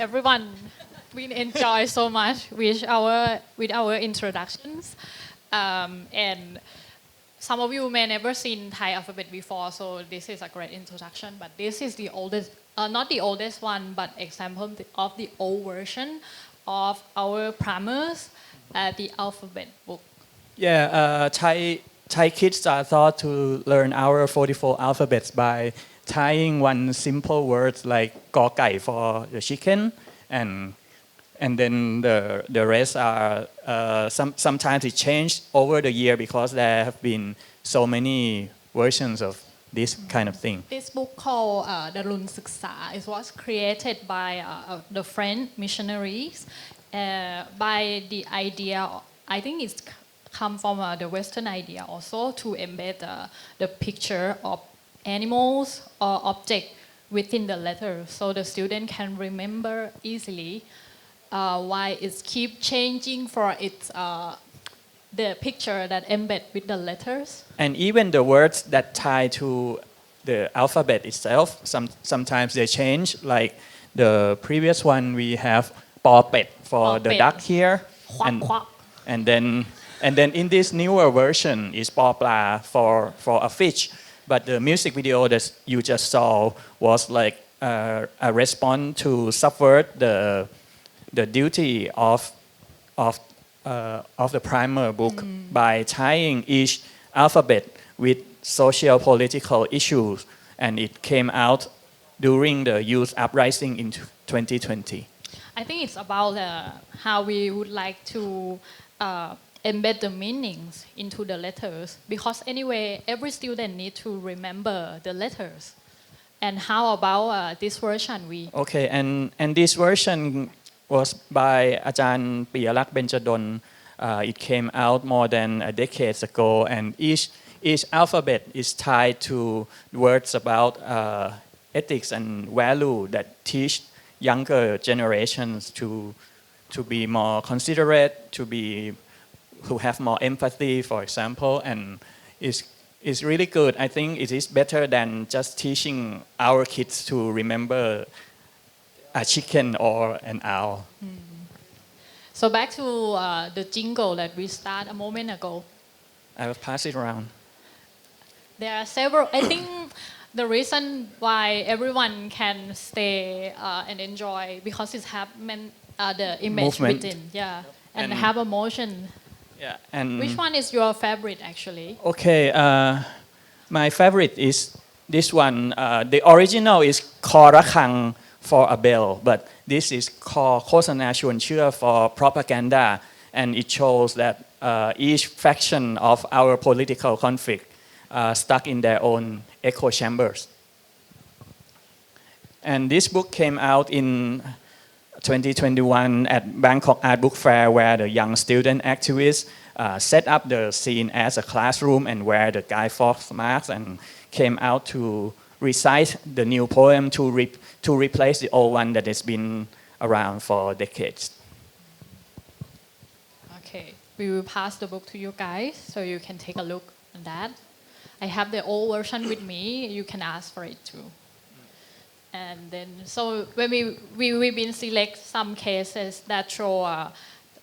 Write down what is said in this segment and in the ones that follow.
everyone. We enjoy so much with our introductions, and some of you may never seen Thai alphabet before, so this is a great introduction. But this is the oldest, not the oldest one, but example of the old version of our primers, the alphabet book. Yeah, Thai kids are taught to learn our 44 alphabets by tying one simple word like gõ cải for the chicken, and then the rest are sometimes it changed over the year because there have been so many versions of this kind of thing. This book called Darun Siksa, it was created by the French missionaries by the idea, I think it's come from the Western idea also, to embed the picture of animals or object within the letter, so the student can remember easily why it keep changing for its the picture that embed with the letters. And even the words that tie to the alphabet itself, sometimes they change. Like the previous one, we have paw pet for the duck here, and then in this newer version is paw pla for a fish. But the music video that you just saw was like a response to subvert the duty of the primer book by tying each alphabet with social political issues, and it came out during the youth uprising in 2020. I think it's about how we would like to embed the meanings into the letters, because anyway every student need to remember the letters. And how about this version Okay, and this version was by Ajahn Piyalak Benjadon. It came out more than a decade ago, and each alphabet is tied to words about ethics and value that teach younger generations to be more considerate, to have more empathy, for example, and is really good. I think it is better than just teaching our kids to remember a chicken or an owl. So back to the jingle that we started a moment ago. I will pass it around. There are several. I think the reason why everyone can stay and enjoy, because it have the image Movement. within, and have emotion. Yeah, and which one is your favorite actually? Okay, my favorite is this one. The original is คอระฆัง for a bell, but this is คอโฆษณาชวนเชื่อ for propaganda, and it shows that each faction of our political conflict stuck in their own echo chambers. And this book came out in 2021 at Bangkok Art Book Fair, where the young student activists set up the scene as a classroom and wear the Guy Fawkes mask and came out to recite the new poem to replace the old one that has been around for decades. Okay, we will pass the book to you guys so you can take a look at that. I have the old version with me. You can ask for it too. And then, so when we've been select some cases that show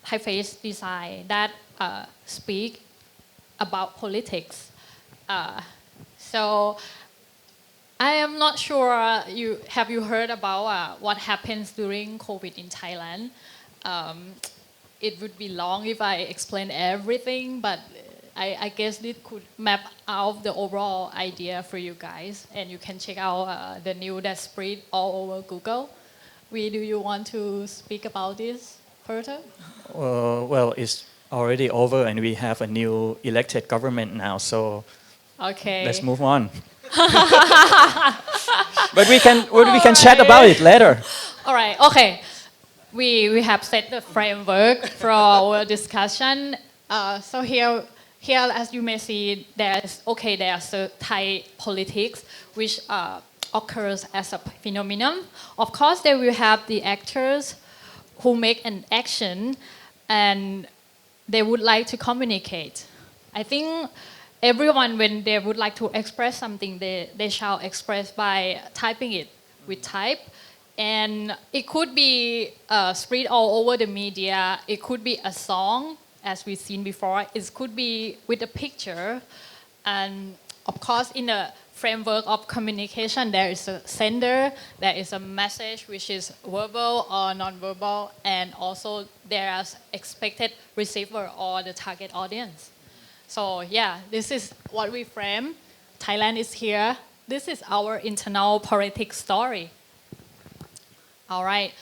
typeface design that speak about politics. So I am not sure have you heard about what happens during COVID in Thailand. It would be long if I explain everything, but I guess it could map out the overall idea for you guys, and you can check out the news that spread all over Google. Do you want to speak about this further? Well, it's already over, and we have a new elected government now, so okay, let's move on. But we can chat about it later. All right. Okay. We have set the framework for our discussion. So here, as you may see, there's Thai politics, which occurs as a phenomenon. Of course, there will have the actors who make an action, and they would like to communicate. I think everyone, when they would like to express something, they shall express by typing it with type. And it could be spread all over the media. It could be a song, as we've seen before. It could be with a picture. And of course, in the framework of communication, there is a sender, there is a message which is verbal or non-verbal, and also there is expected receiver or the target audience. So yeah, this is what we frame. Thailand is here. This is our internal politics story. All right,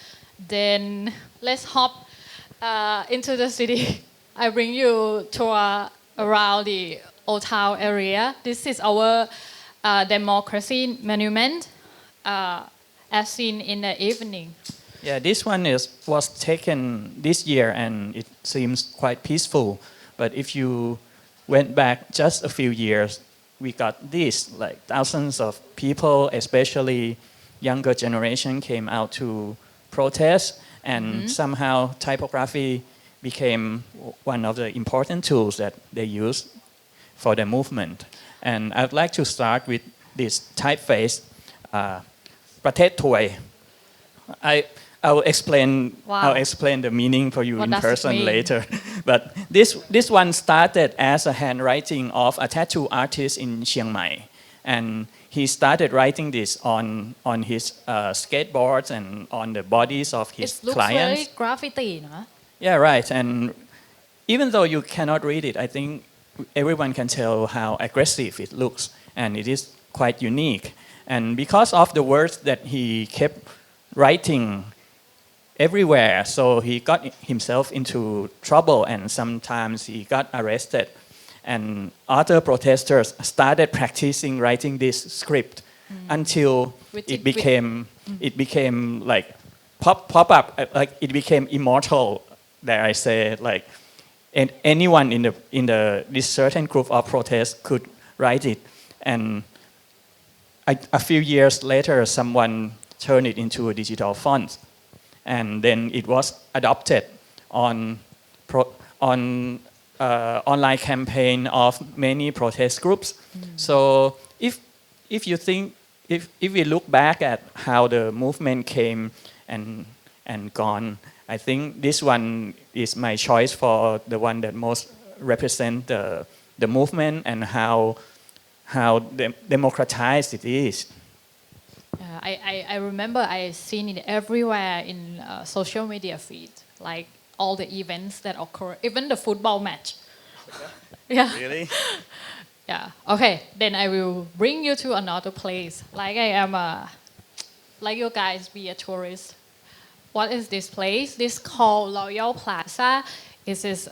then let's hop into the city. I bring you tour around the Old Town area. This is our democracy monument, as seen in the evening. Yeah, this one was taken this year and it seems quite peaceful. But if you went back just a few years, we got this, like thousands of people, especially younger generation, came out to protest, and somehow typography became one of the important tools that they use for the movement. And I'd like to start with this typeface, ประเทศถวย I'll explain the meaning for you What in does it person mean? later. But this one started as a handwriting of a tattoo artist in Chiang Mai, and he started writing this on his skateboards and on the bodies of his It looks clients. very graffiti, no? Yeah, right. And even though you cannot read it, I think everyone can tell how aggressive it looks, and it is quite unique. And because of the words that he kept writing everywhere, so he got himself into trouble, and sometimes he got arrested. And other protesters started practicing writing this script until it became like pop up, like it became immortal. Dare I say, like, and anyone in this certain group of protests could write it. And a few years later, someone turned it into a digital font, and then it was adopted on online campaign of many protest groups. So if you think if we look back at how the movement came and gone, I think this one is my choice for the one that most represent the movement and how democratized it is. I remember I seen it everywhere in social media feed, like all the events that occur, even the football match. Yeah. Really? Yeah. Okay. Then I will bring you to another place. Like I am like you guys be a tourist. What is this place? This called Royal Plaza. It is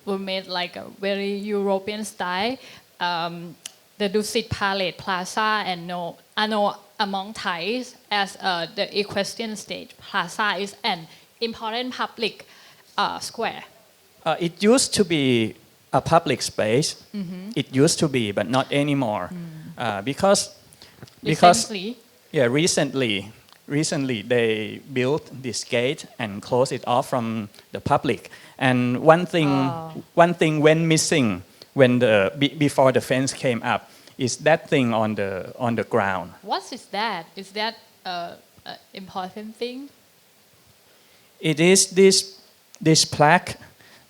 we made like a very European style. The Dusit Palace Plaza and I know among Thais as the equestrian stage. Plaza is an important public square. It used to be a public space. It used to be, but not anymore, because recently they built this gate and closed it off from the public. And one thing went missing when before the fence came up is that thing on the ground. What is that? Is that an important thing? It is this plaque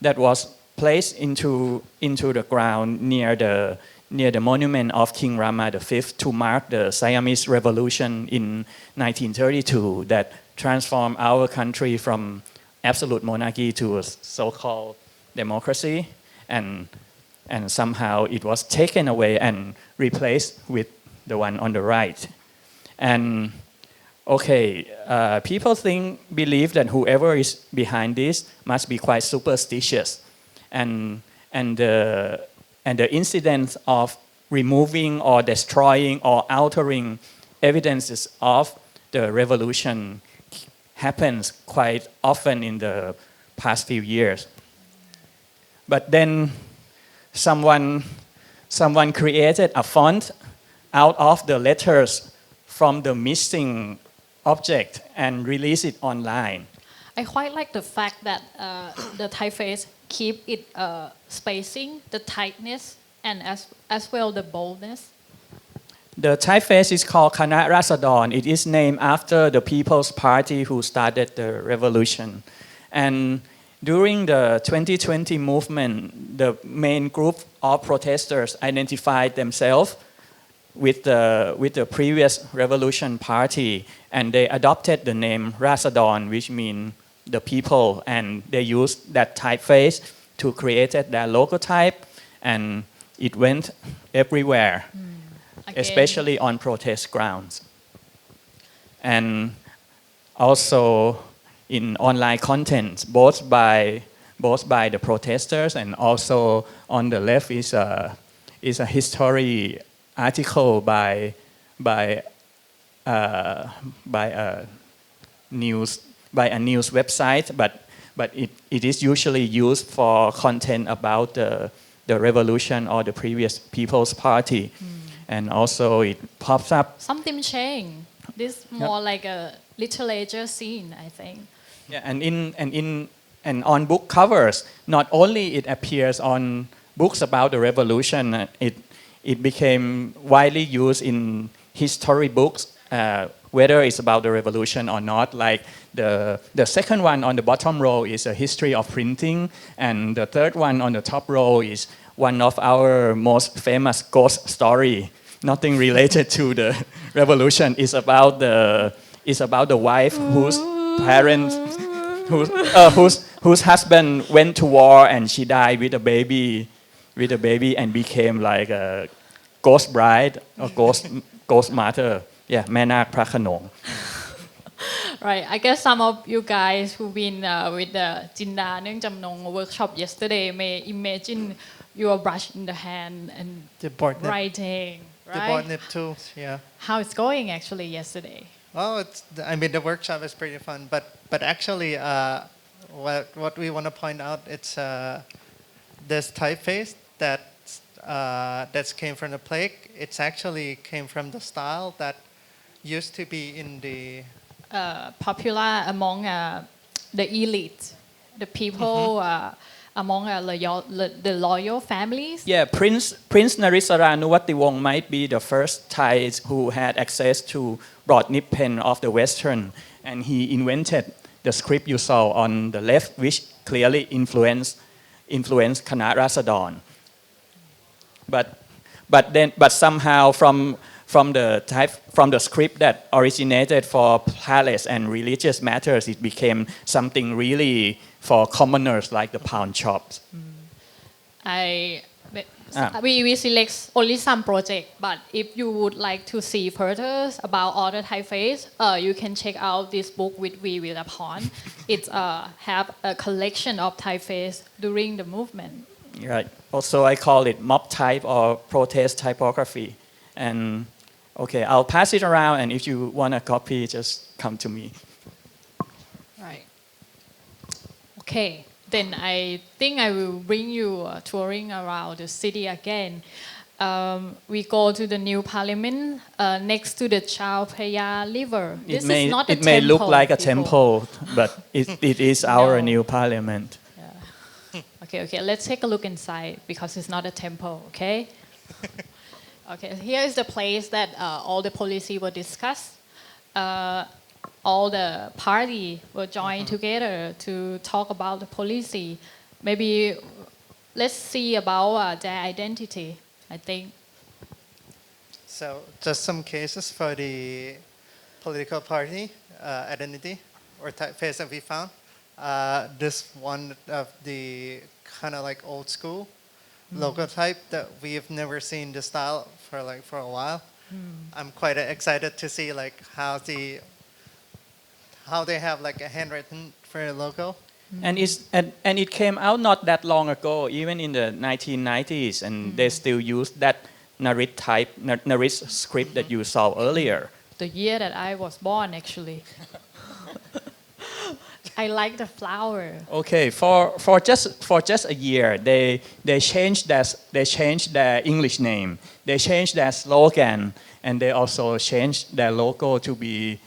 that was placed into the ground near the monument of King Rama V to mark the Siamese Revolution in 1932 that transformed our country from absolute monarchy to a so-called democracy, and somehow it was taken away and replaced with the one on the right. And okay, people believe that whoever is behind this must be quite superstitious, and the incidents of removing or destroying or altering evidences of the revolution happens quite often in the past few years. But then someone created a font out of the letters from the missing object and released it online. I quite like the fact that the typeface keep it spacing, the tightness, and as well the boldness. The typeface is called Kana Rasadon. It is named after the People's Party who started the revolution. And during the 2020 movement, the main group of protesters identified themselves with the previous revolution party, and they adopted the name Rasadon, which means the people, and they used that typeface to create their logotype, and it went everywhere, especially on protest grounds. And also in online content, both by the protesters and also on the left is a history article by a news website, but it is usually used for content about the revolution or the previous People's Party, and also it pops up. Something changed. This more like a literature scene, I think. Yeah, and on book covers, not only it appears on books about the revolution, it became widely used in history books, whether it's about the revolution or not. Like the second one on the bottom row is a history of printing, and the third one on the top row is one of our most famous ghost story. Nothing related to the revolution. It's about the wife whose parents, whose husband went to war and she died with a baby and became like a ghost bride or ghost mother. Yeah, แม่นาคพระโขนง Right, I guess some of you guys who've been with the Jinda Neung Jamnong workshop yesterday may imagine your brush in the hand and The board nib. writing, The board right? nib too, yeah. How it's going actually yesterday? Well, the workshop is pretty fun, but actually, what we want to point out, it's this typeface that came from the plague. It's actually came from the style that used to be in the Popular among the elite, the people among the loyal families. Yeah, Prince Narisara Nuwatiwong might be the first Thai who had access to broad nib pen of the Western, and he invented the script you saw on the left, which clearly influenced Kana Rasadon. But somehow from the script that originated for palace and religious matters, it became something really for commoners like the pawn shops. We select only some project, but if you would like to see further about all the typeface, you can check out this book with We Will Upon. It have a collection of typeface during the movement. Right. Also, I call it mob type or protest typography. And okay, I'll pass it around, and if you want a copy, just come to me. Right. Okay. Then I think I will bring you touring around the city again. We go to the new parliament next to the Chao Phraya River. This is not a temple. It may look like a people. temple, but it is our new parliament. Okay, let's take a look inside because it's not a temple, okay? Okay, here is the place that all the policy were discussed. All the party were joined together to talk about the policy. Maybe let's see about their identity, I think. So just some cases for the political party identity or typeface that we found. This one of the kind of like old school logo type that we've never seen the style for a while. I'm quite excited to see like how they have like a handwritten for a logo. And it came out not that long ago, even in the 1990s, and they still use that Narit script that you saw earlier. The year that I was born, actually. I like the flower. Okay, for just a year, they changed their English name. They changed their slogan, and they also changed their logo to be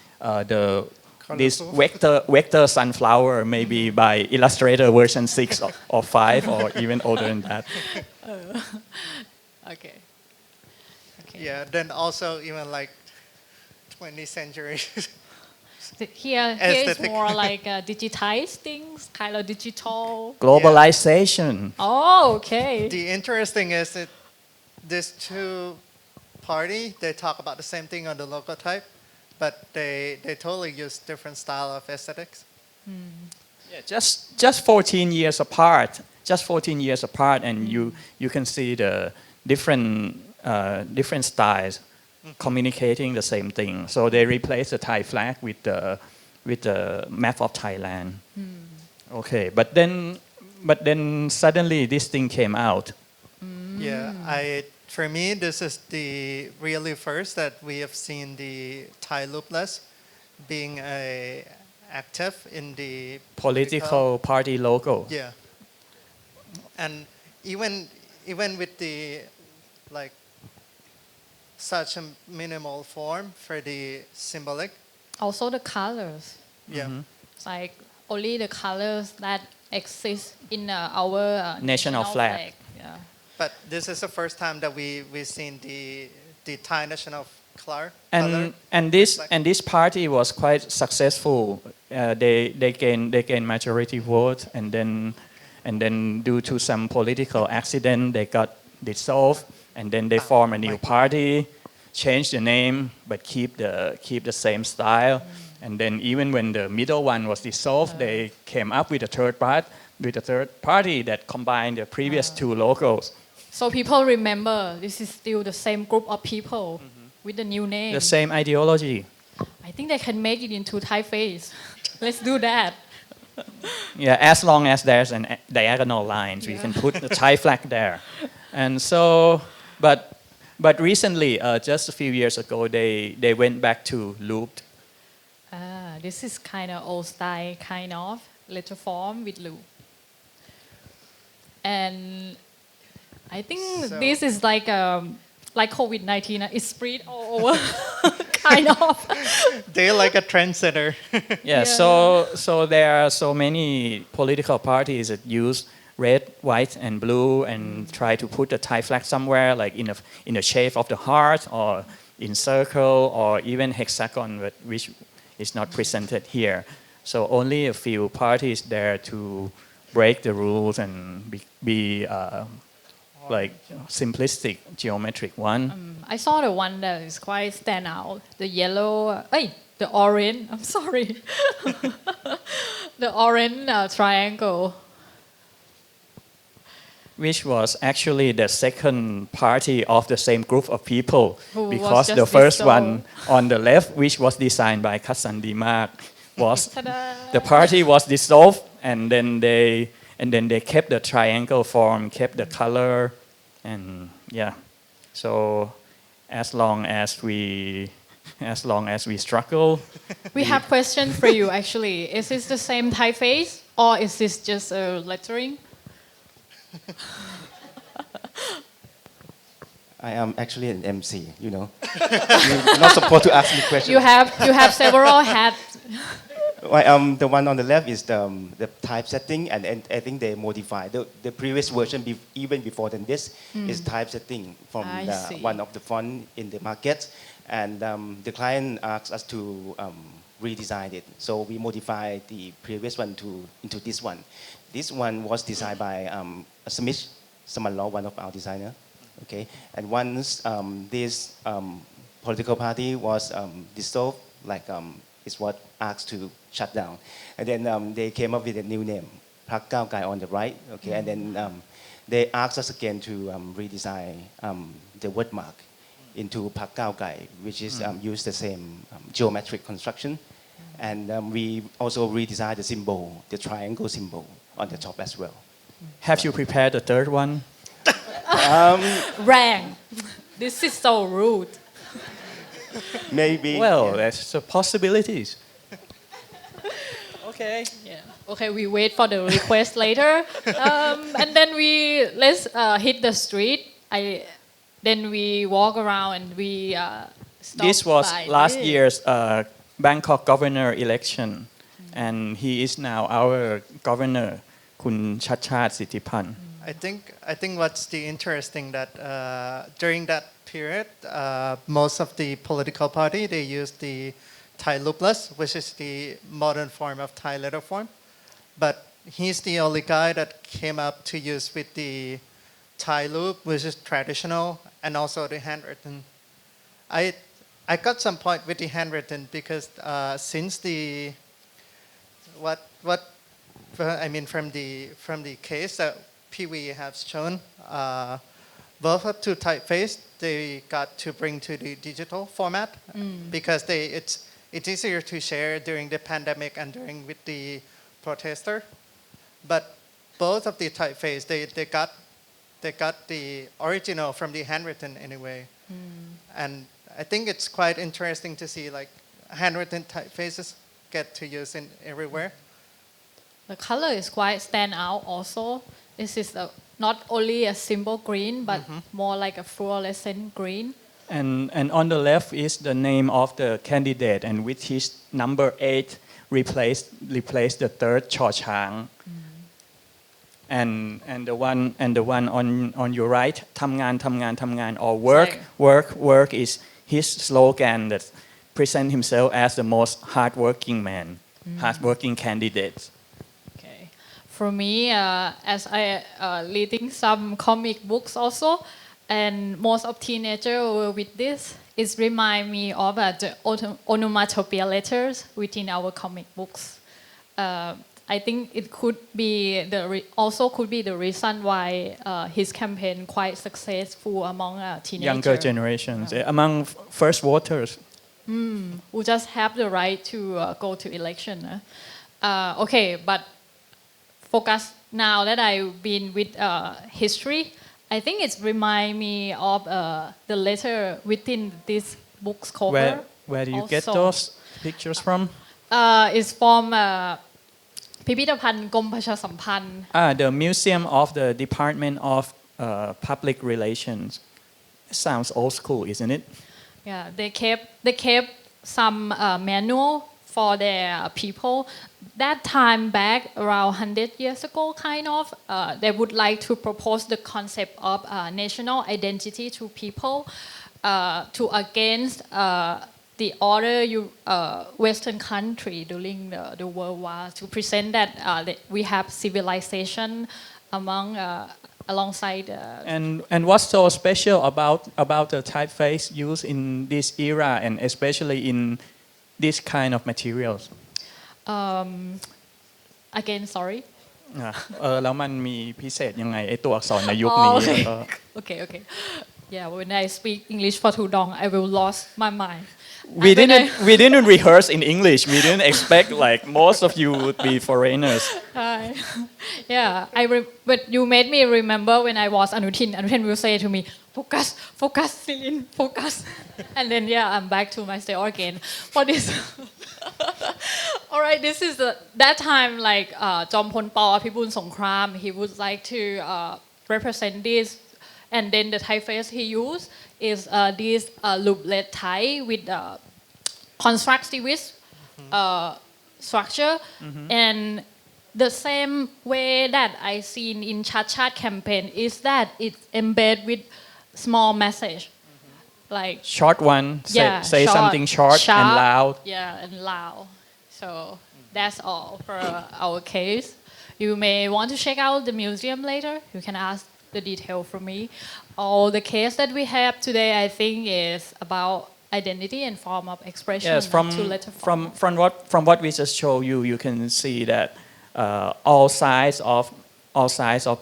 this vector sunflower, maybe by Illustrator version 6 or 5 or even older than that. Okay. Yeah, then also even like 20th century. Here is Aesthetic. more like digitized things, kind of digital. Globalization. Oh, okay. The interesting is that these two party, they talk about the same thing on the local type, but they totally use different style of aesthetics. Yeah, just 14 years apart. Just 14 years apart, and you can see the different styles communicating the same thing. So they replace the Thai flag with the map of Thailand. Okay, but then suddenly this thing came out. Yeah, for me, this is the really first that we have seen the Thai loopless being active in the Political party logo. Yeah, and even with the like such a minimal form for the symbolic. Also the colors. Yeah, It's like only the colors that exist in our National flag. Yeah. but this is the first time that we've seen the Thai national color. And this party was quite successful. They gained majority vote, and then due to some political accident they got dissolved, and then they form a new party, change the name but keep the same style. And then even when the middle one was dissolved, they came up with a third party that combined the previous two logos. So people remember this is still the same group of people with the new name. The same ideology. I think they can make it into typeface. Let's do that. Yeah, as long as there's an diagonal lines, we can put the Thai flag there. And so, but recently, just a few years ago, they went back to looped. This is kind of old style, kind of letter form with loop. And I think this is like COVID-19. It's spread all over, kind of. They're like a trendsetter. Yeah, so there are so many political parties that use red, white, and blue, and try to put the Thai flag somewhere, like in the shape of the heart, or in circle, or even hexagon, which is not presented here. So only a few parties dare to break the rules and be like simplistic geometric one. I saw the one that is quite stand out. The yellow, the orange. I'm sorry. The orange triangle. Which was actually the second party of the same group of people, Who was because just the first dissolved. one on the left, which was designed by Cadson Demak, was Ta-da. the party was dissolved, and then they kept the triangle form, kept the color, and yeah. So as long as we struggle, We have questions for you actually. Is this the same typeface or is this just a lettering? I am actually an MC, you know. You're not supposed to ask me questions. You have several hats. The one on the left is the typesetting, and I think they modified. The previous version, even before than this, is typesetting from I see. one of the font in the market. And the client asked us to redesign it. So we modified the previous one into this one. This one was designed by Smith Samanlaw, one of our designers. Okay, and once this political party was dissolved, like is what asked to shut down, and then they came up with a new name, Phak Kao Kai on the right. Okay, and then they asked us again to redesign the word mark into Phak Kao Kai, which is use the same geometric construction, and we also redesigned the symbol, the triangle symbol on the top as well. have you prepared the third one? Rang. This is so rude. Maybe. Well, that's the possibilities. Okay. Yeah. Okay, we wait for the request later. And then let's hit the street. Then we walk around and we stop. This was by last this. year's Bangkok governor election, and he is now our governor, Kun Chachat Sittipan. I think what's the interesting that during that period, most of the political party they used the Thai loopless, which is the modern form of Thai letter form, but he's the only guy that came up to use with the Thai loop, which is traditional, and also the handwritten. I got some point with the handwritten because since the I mean from the case that PV has shown, both of two typeface they got to bring to the digital format because it's easier to share during the pandemic and during with the protester, but both of the typeface they got the original from the handwritten anyway, and I think it's quite interesting to see like handwritten typefaces get to use in everywhere. The color is quite stand out also. This is not only a simple green, but more like a fluorescent green. And on the left is the name of the candidate, and with his number 8 replaced the third Cho Chang. And the one on your right, ทำงาน or work is his slogan that present himself as the most hardworking man, hardworking candidate. Okay, for me, as I reading some comic books also, and most of teenagers were with this. It remind me of the onomatopoeia letters within our comic books. I think it could be the reason why his campaign quite successful among teenagers. Younger generations, among first voters. Who just have the right to go to election. Okay, but focus now that I've been with history, I think it remind me of the letter within this book's cover. Where do you get also. those pictures from? It's from พิพิธภัณฑ์กรมประชาสัมพันธ์ The Museum of the Department of Public Relations. Sounds old school, isn't it? Yeah, they kept some manual for their people. That time back around 100 years ago, kind of, they would like to propose the concept of national identity to people to against the other Western country during the World War, to present that we have civilization alongside. And what's so special about the typeface used in this era, and especially in this kind of materials? Again, sorry. แล้วมันมีพิเศษยังไงไอ้ตัวอักษรในยุคนี้ Okay. Yeah, when I speak English for too long, I will lose my mind. We didn't rehearse in English. We didn't expect like most of you would be foreigners. Hi. Yeah, but you made me remember when I was Anutin. Anutin will say to me, focus, Celine, focus. And then I'm back to my stay again. For this. All right, this is that time like Jompon Paw, Pibun Songkram. He would like to represent this. And then the typeface he used is this looplet Thai with constructivist structure. And the same way that I seen in Chat campaign is that it's embedded with small message. Like Short one, say short, something short sharp, and loud. Yeah, and loud. So that's all for our case. You may want to check out the museum later. You can ask the detail from me. All the case that we have today, I think, is about identity and form of expression. Yes, to letter form. from what we just showed you, you can see that all sides of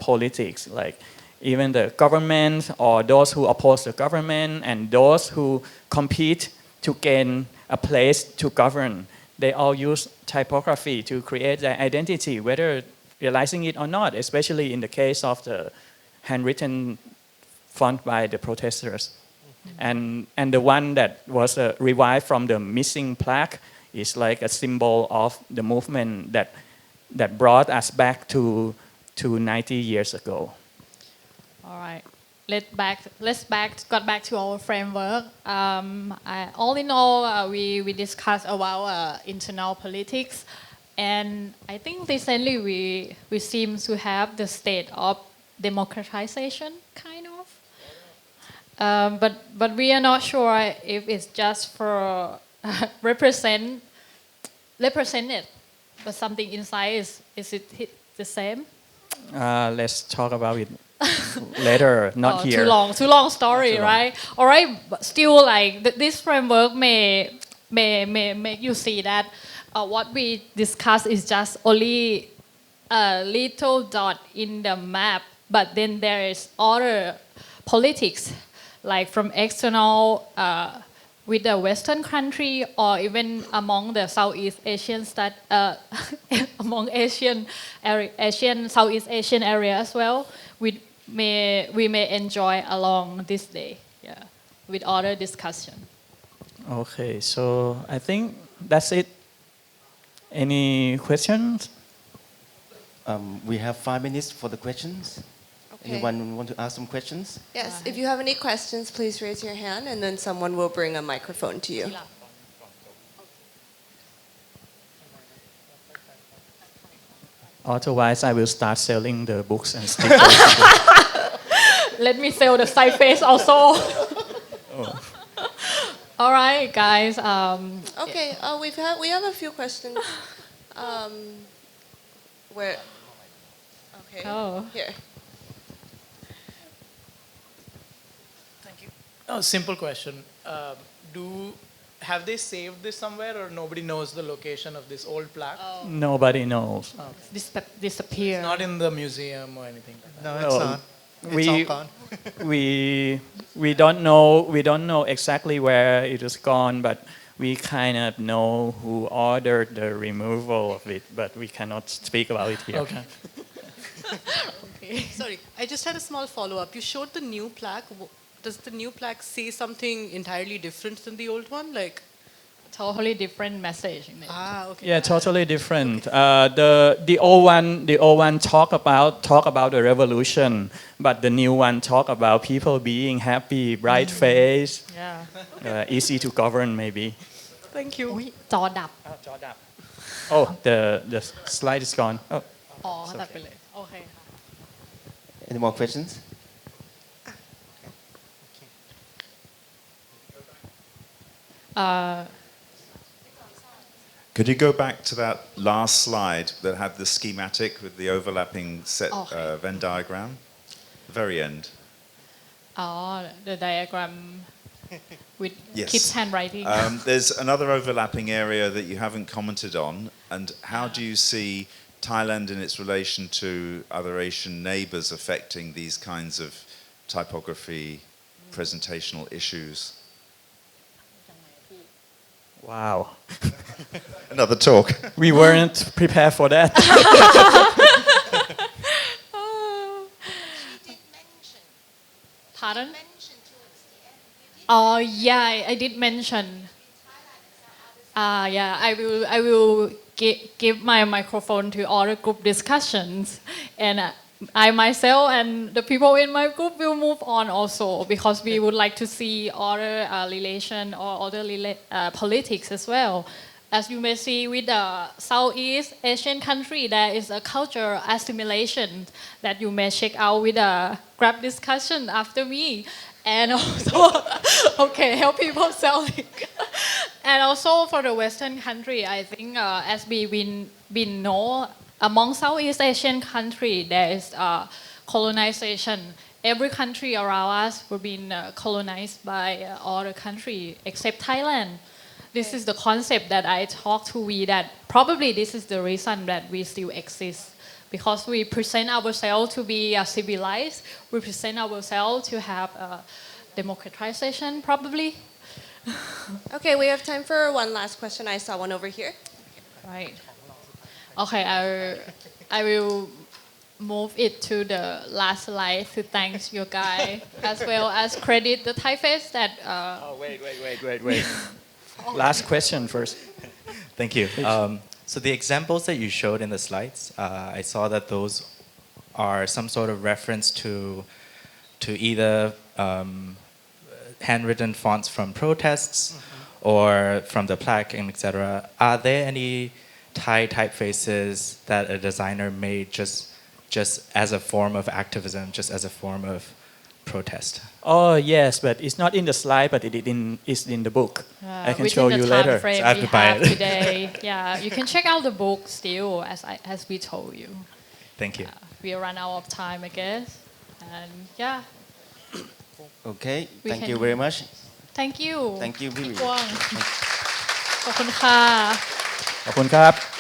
politics, like even the government or those who oppose the government and those who compete to gain a place to govern, they all use typography to create their identity, whether realizing it or not, especially in the case of the handwritten font by the protesters. And the one that was revived from the missing plaque is like a symbol of the movement that brought us back to 90 years ago. All right. Got back to our framework. All in all, we discussed about internal politics, and I think recently we seem to have the state of democratization, kind of. But we are not sure if it's just for represent it, but something inside is it the same? Let's talk about it later, not here. Too long story, Too long. right? All right, but still, like this framework may make you see that what we discuss is just only a little dot in the map, but then there is other politics, like from external with the Western country or even among the Southeast Asian among Southeast Asian area as well. We may enjoy along this day, yeah, with other discussion. Okay, so I think that's it. Any questions? We have 5 minutes for the questions. Okay. Anyone want to ask some questions? Yes, if you have any questions, please raise your hand and then someone will bring a microphone to you. Otherwise, I will start selling the books and stickers. Let me sell the typeface also. All right, guys. Okay, we have a few questions. Where? Okay. Oh. Here. Thank you. Oh, simple question. Have they saved this somewhere, or nobody knows the location of this old plaque? Nobody knows. Disappear. It's not in the museum or anything like that. No, it's not. It's all We gone. we don't know exactly where it is gone, but we kind of know who ordered the removal of it, but we cannot speak about it here. Okay. Sorry, I just had a small follow-up. You showed the new plaque. Does the new plaque say something entirely different than the old one? Like, Totally different message in it. okay. Yeah, totally different. The old one talk about the revolution, but the new one talk about people being happy, bright face, Yeah. easy to govern maybe. Thank you. จอดับ Oh, the slide is gone. Oh. อ๋อดับไปเลยโอเค Any more questions? Could you go back to that last slide that had the schematic with the overlapping set Okay. Venn diagram? The very end. The diagram with Yes. kids handwriting. There's another overlapping area that you haven't commented on, and how do you see Thailand in its relation to other Asian neighbors affecting these kinds of typography presentational issues? Wow. Another talk. We weren't prepared for that. Pardon? Oh yeah, I did mention. Yeah, I will give my microphone to other group discussions, and I myself and the people in my group will move on also because we would like to see other relation or other politics as well. As you may see with the Southeast Asian country, there is a cultural assimilation that you may check out with a Grab discussion after me. And also, okay, help people selling. And also for the Western country, I think as we been know, among Southeast Asian country, there is colonization. Every country around us were being colonized by other country except Thailand. This is the concept that I talked to we that probably this is the reason that we still exist. Because we present ourselves to be civilized, we present ourselves to have democratization probably. Okay, we have time for one last question. I saw one over here. Right. Okay, I will move it to the last slide to thank you guys as well as credit the typeface that. Oh, wait. Last question first. Thank you. So the examples that you showed in the slides, I saw that those are some sort of reference to either handwritten fonts from protests or from the plaque, and etc. Are there any Thai typefaces that a designer may just just as a form of activism, just as a form of protest? Oh yes, but it's not in the slide, but it's in the book. I can show within you the time later. frame So I have we to buy have it. today. Yeah, you can check out the book still, as we told you. Thank you. We run out of time, I guess. And yeah, Okay, We thank can- you very much. thank you. Thank you พี่หวี กว้างขอบคุณค่ะ ขอบคุณครับ